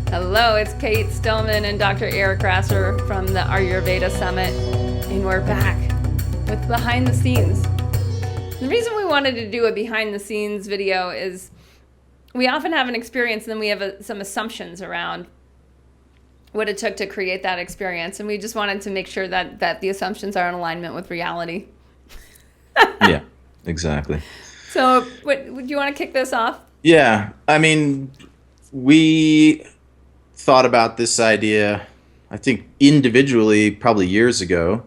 Hello, it's Kate Stillman and Dr. Eric Grasser from the Ayurveda Summit, and we're back with behind the scenes. The reason we wanted to do a behind the scenes video is we often have an experience and then we have some assumptions around what it took to create that experience, and we just wanted to make sure that the assumptions are in alignment with reality. Yeah, exactly. So, would you want to kick this off? Yeah, I mean, we thought about this idea, I think, individually probably years ago.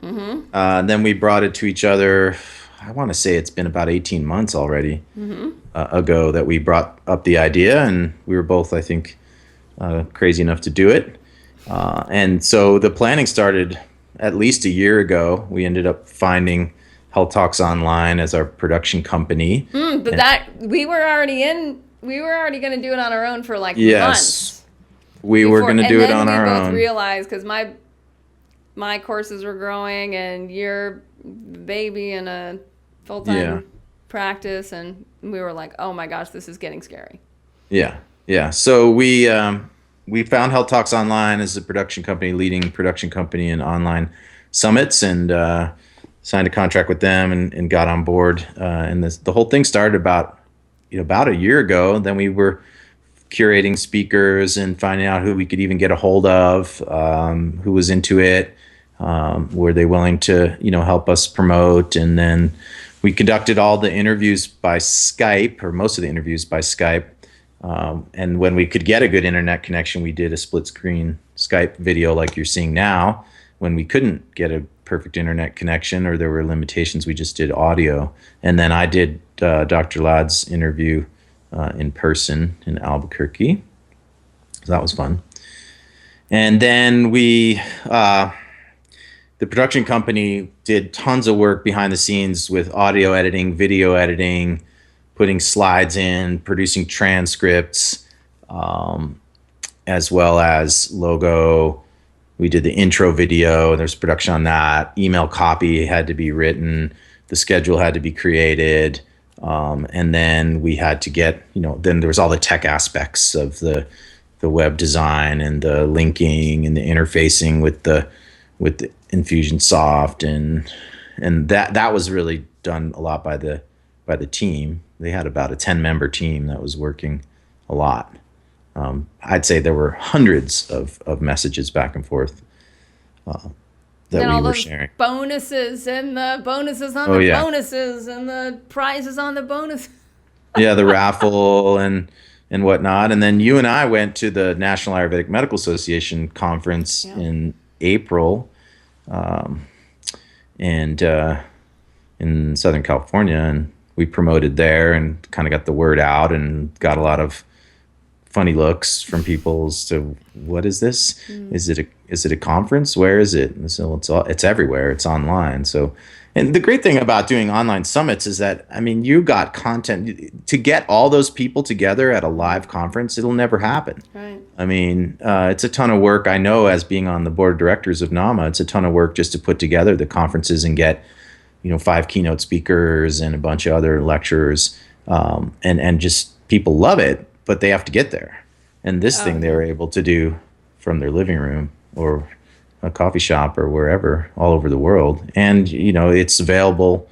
Then we brought it to each other. I want to say it's been about 18 months already ago that we brought up the idea, and we were both, I think, crazy enough to do it. And so the planning started at least a year ago. We ended up finding Health Talks Online as our production company. But that we were already going to do it on our own for like months. We were going to do it on our own. And then we both realized, because my courses were growing and your baby in a full-time practice, and we were like, oh my gosh, this is getting scary. Yeah. So we found Health Talks Online as a production company, leading production company in online summits, and signed a contract with them and got on board. And the whole thing started about a year ago. Then we were curating speakers and finding out who we could even get a hold of, who was into it, were they willing to, help us promote. And then we conducted all the interviews by Skype, or most of the interviews by Skype. And when we could get a good internet connection, we did a split screen Skype video like you're seeing now. When we couldn't get a perfect internet connection or there were limitations, we just did audio. And then I did Dr. Ladd's interview in person in Albuquerque. So that was fun. And then the production company did tons of work behind the scenes with audio editing, video editing, putting slides in, producing transcripts, as well as logo. We did the intro video. There's production on that. Email copy had to be written. The schedule had to be created. And then we had to get, then there was all the tech aspects of the web design and the linking and the interfacing with the Infusionsoft, and that was really done a lot by the team. They had about a 10-member team that was working a lot. I'd say there were hundreds of messages back and forth that we were sharing. Bonuses and the bonuses on the bonuses and the prizes on the bonus. Yeah, the raffle and whatnot. And then you and I went to the National Ayurvedic Medical Association conference in April, and in Southern California, and we promoted there and kind of got the word out and got a lot of funny looks from people as to, what is this? Is it a conference? Where is it? And so it's everywhere. It's online. So, and the great thing about doing online summits is that, you got content to get all those people together at a live conference. It'll never happen. Right. It's a ton of work. I know, as being on the board of directors of NAMA, it's a ton of work just to put together the conferences and get, 5 keynote speakers and a bunch of other lecturers. And just people love it, but they have to get there. And this thing they were able to do from their living room or a coffee shop or wherever, all over the world. And, it's available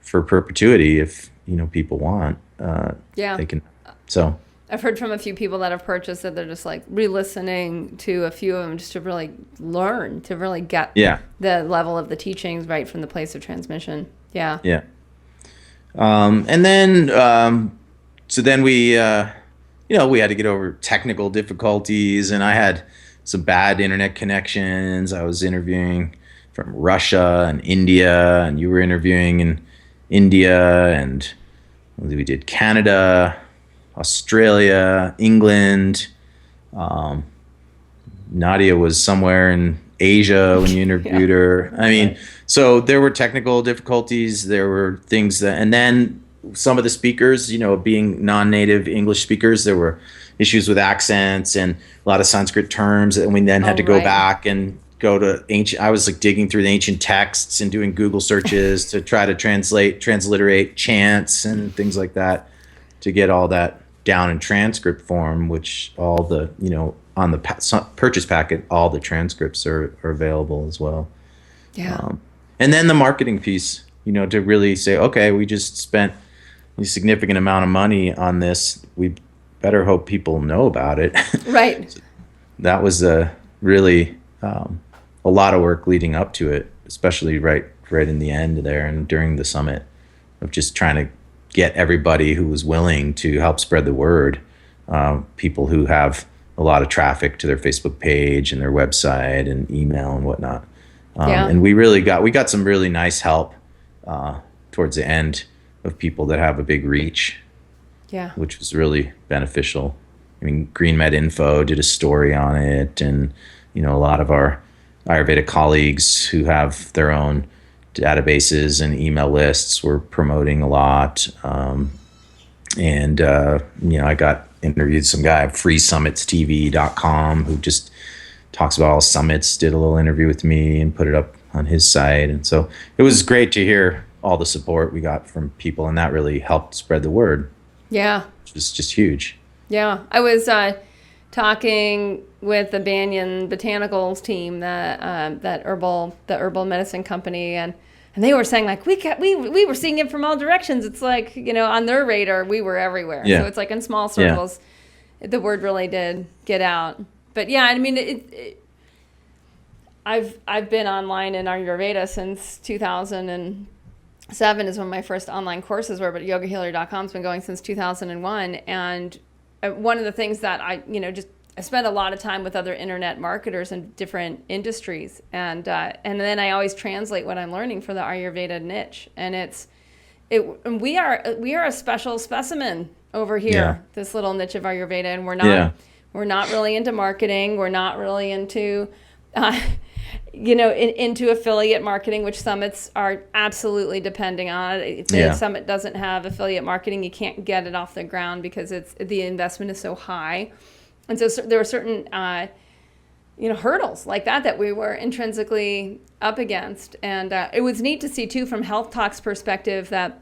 for perpetuity if, people want. They can. So I've heard from a few people that have purchased that they're just like re-listening to a few of them just to really learn, to really get the level of the teachings right from the place of transmission. Yeah. Yeah. And then, so then we, we had to get over technical difficulties, and I had some bad internet connections. I was interviewing from Russia and India, and you were interviewing in India, and we did Canada, Australia, England. Nadia was somewhere in Asia when you interviewed her. So there were technical difficulties. There were things that, and then some of the speakers, being non-native English speakers, there were issues with accents and a lot of Sanskrit terms, and we then had to go back and go to ancient. I was like digging through the ancient texts and doing Google searches to try to transliterate chants and things like that to get all that down in transcript form, which all the, on the purchase packet, all the transcripts are available as well. Yeah. And then the marketing piece, to really say, okay, we just spent a significant amount of money on this. We better hope people know about it. Right. That was really a lot of work leading up to it, especially right in the end there and during the summit, of just trying to get everybody who was willing to help spread the word. People who have a lot of traffic to their Facebook page and their website and email and whatnot. And we got some really nice help towards the end of people that have a big reach, which was really beneficial. I mean, Green Med Info did a story on it, and a lot of our Ayurveda colleagues who have their own databases and email lists were promoting a lot. I got interviewed some guy at freesummitstv.com who just talks about all summits, did a little interview with me and put it up on his site. And so it was great to hear all the support we got from people, and that really helped spread the word. Yeah. Which was just huge. Yeah. I was talking with the Banyan Botanicals team, the herbal medicine company, and they were saying, like, we were seeing it from all directions. It's like, on their radar, we were everywhere. Yeah. So it's like in small circles, the word really did get out. But yeah, I mean, I've been online in Ayurveda since 2007 is when my first online courses were, but yogahealer.com's been going since 2001. And one of the things that I spent a lot of time with other internet marketers in different industries, and then I always translate what I'm learning for the Ayurveda niche, and we are a special specimen over here, this little niche of Ayurveda, and we're not really into marketing, we're not really into into affiliate marketing, which summits are absolutely depending on. If the summit doesn't have affiliate marketing, you can't get it off the ground because the investment is so high. And so there were certain, hurdles like that we were intrinsically up against. And it was neat to see, too, from Health Talk's perspective, that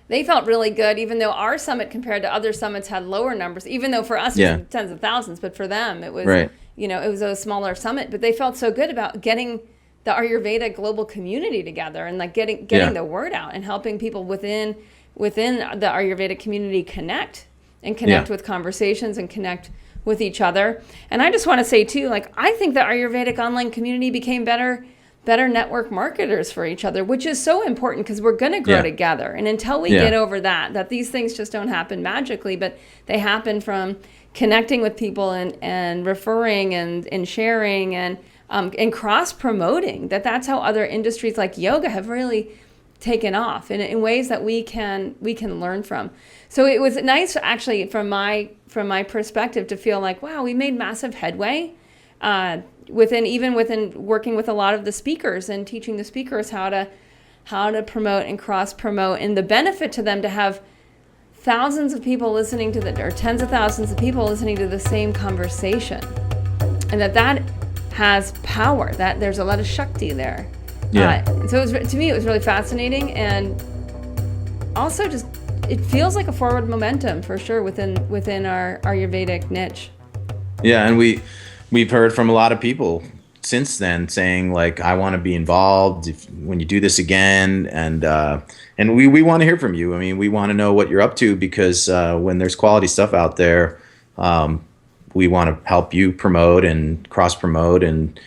they felt really good, even though our summit compared to other summits had lower numbers, even though for us it was tens of thousands. But for them, it was, it was a smaller summit. But they felt so good about getting the Ayurveda global community together and like getting the word out and helping people within the Ayurveda community connect with conversations and connect with each other. And I just want to say too, like, I think the Ayurvedic online community became better network marketers for each other, which is so important because we're going to grow together. And until we get over that these things just don't happen magically, but they happen from connecting with people and referring and sharing and cross promoting. That's how other industries like yoga have really taken off in ways that we can learn from. So it was nice, actually, from my perspective, to feel like, wow, we made massive headway within working with a lot of the speakers and teaching the speakers how to promote and cross promote, and the benefit to them to have thousands of people listening or tens of thousands of people listening to the same conversation, and that has power. That there's a lot of Shakti there. So to me, it was really fascinating, and also just it feels like a forward momentum for sure within our Ayurvedic niche. Yeah, and we've heard from a lot of people since then saying, like, I want to be involved when you do this again, and we want to hear from you. I mean, we want to know what you're up to, because when there's quality stuff out there, we want to help you promote and cross promote and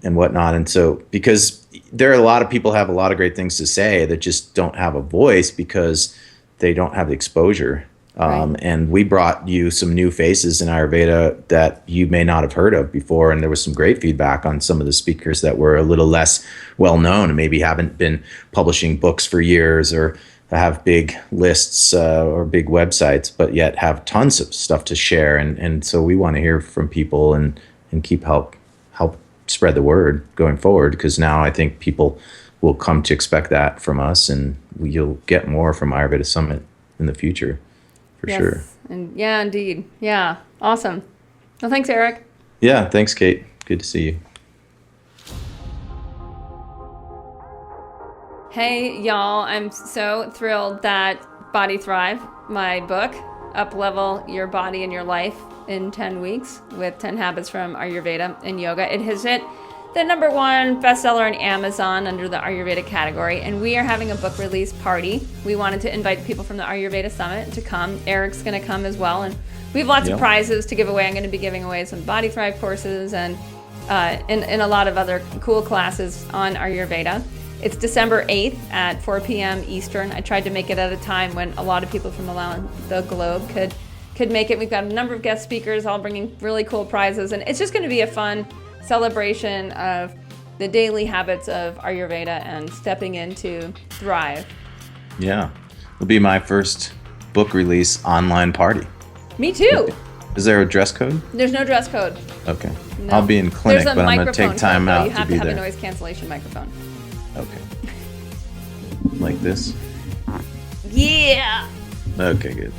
whatnot. And so, because there are a lot of people have a lot of great things to say that just don't have a voice because they don't have the exposure. And we brought you some new faces in Ayurveda that you may not have heard of before. And there was some great feedback on some of the speakers that were a little less well known and maybe haven't been publishing books for years or have big lists or big websites, but yet have tons of stuff to share. And so we want to hear from people and keep help spread the word going forward, because now I think people will come to expect that from us, and you'll get more from Ayurveda Summit in the future, for sure. And yeah, indeed. Yeah. Awesome. Well, thanks, Eric. Yeah. Thanks, Kate. Good to see you. Hey, y'all. I'm so thrilled that Body Thrive, my book, up-level your body and your life in 10 weeks with 10 habits from Ayurveda and yoga. It has hit the #1 bestseller on Amazon under the Ayurveda category, and we are having a book release party. We wanted to invite people from the Ayurveda Summit to come. Eric's going to come as well, and we have lots of prizes to give away. I'm going to be giving away some Body Thrive courses and a lot of other cool classes on Ayurveda. It's December 8th at 4 p.m. Eastern. I tried to make it at a time when a lot of people from around the globe could make it. We've got a number of guest speakers all bringing really cool prizes, and it's just going to be a fun celebration of the daily habits of Ayurveda and stepping into Thrive. Yeah. It'll be my first book release online party. Me too. Is there a dress code? There's no dress code. Okay. No. I'll be in clinic, but I'm going to take time out to be there. You have to have a noise cancellation microphone. Okay. Like this? Yeah. Okay, good.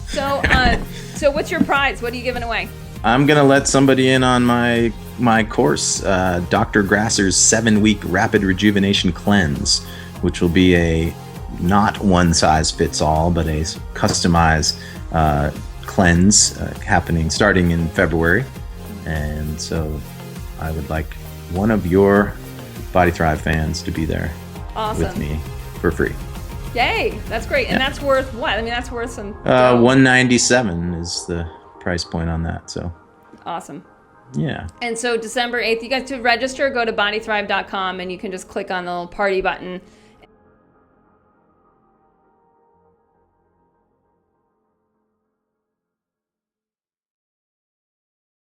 So what's your prize? What are you giving away? I'm going to let somebody in on my course, Dr. Grasser's 7-week rapid rejuvenation cleanse, which will be a not one size fits all, but a customized cleanse happening starting in February. And so I would like one of your Body Thrive fans to be there with me for free. Yay, that's great. And that's worth what? I mean, that's worth some $197 is the price point on that. So awesome. Yeah. And so December 8th, you guys to register, go to bodythrive.com and you can just click on the little party button